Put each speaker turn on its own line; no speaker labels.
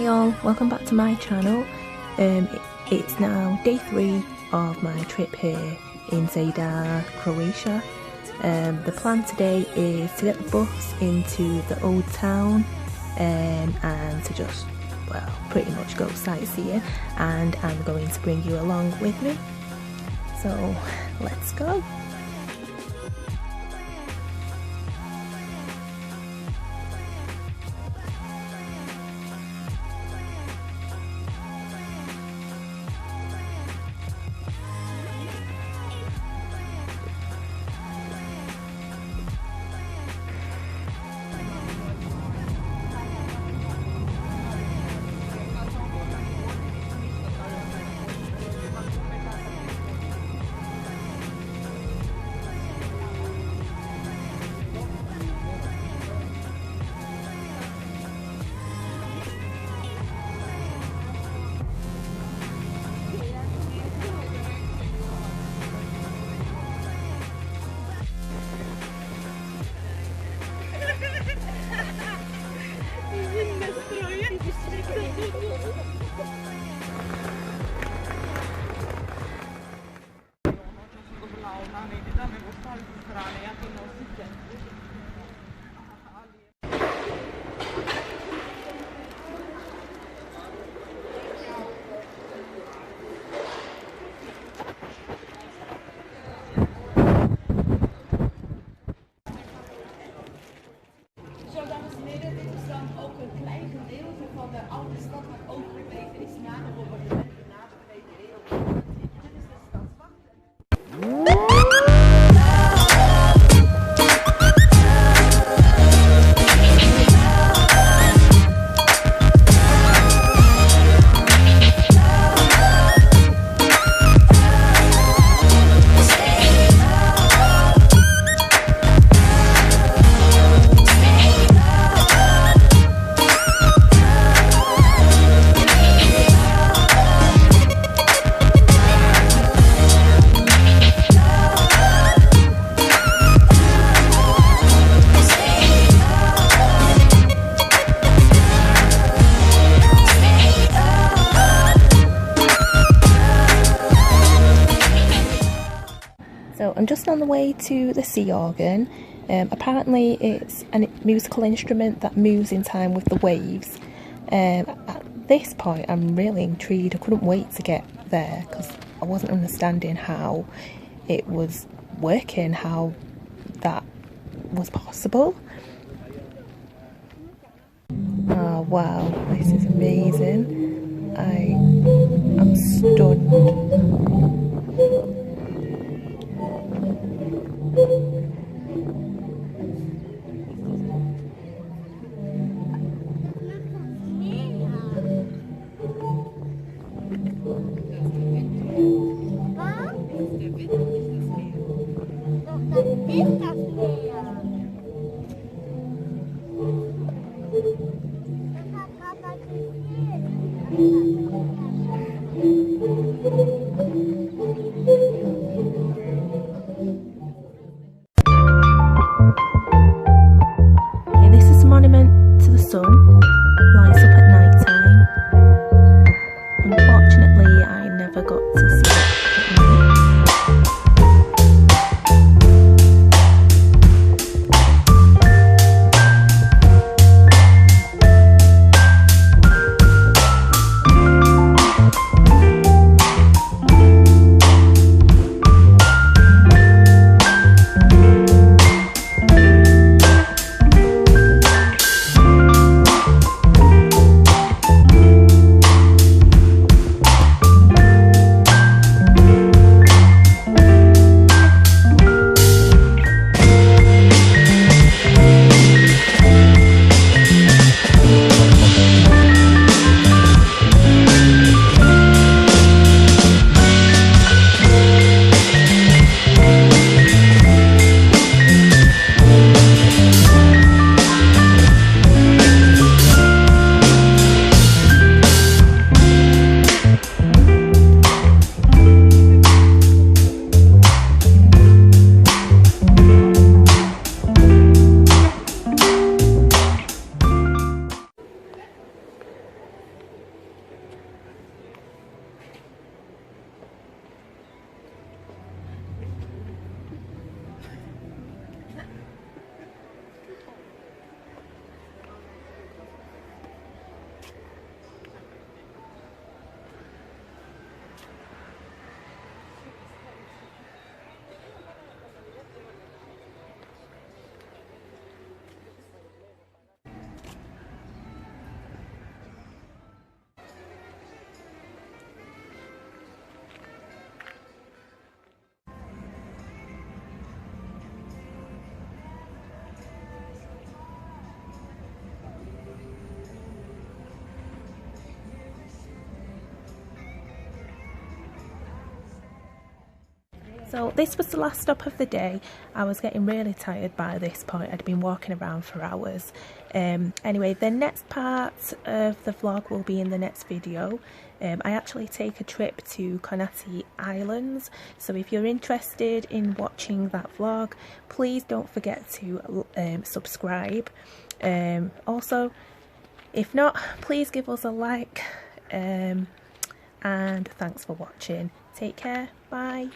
Hi all, welcome back to my channel. It's now day 3 of my trip here in Zadar, Croatia. The plan today is to get the bus into the old town and to just, well, pretty much go sightseeing, and I'm going to bring you along with me. So let's go. So I'm just on the way to the sea organ. Apparently it's a musical instrument that moves in time with the waves. At this point I'm really intrigued. I couldn't wait to get there because I wasn't understanding how it was working, how that was possible. Oh wow, this is amazing. I am stunned. This is a monument to the sun, lights up at night time. Unfortunately, I never got to see it at night. So this was the last stop of the day. I was getting really tired by this point. I'd been walking around for hours. Anyway, the next part of the vlog will be in the next video. I actually take a trip to Kornati Islands, so if you're interested in watching that vlog, please don't forget to subscribe. Also, if not, please give us a like, and thanks for watching. Take care, bye.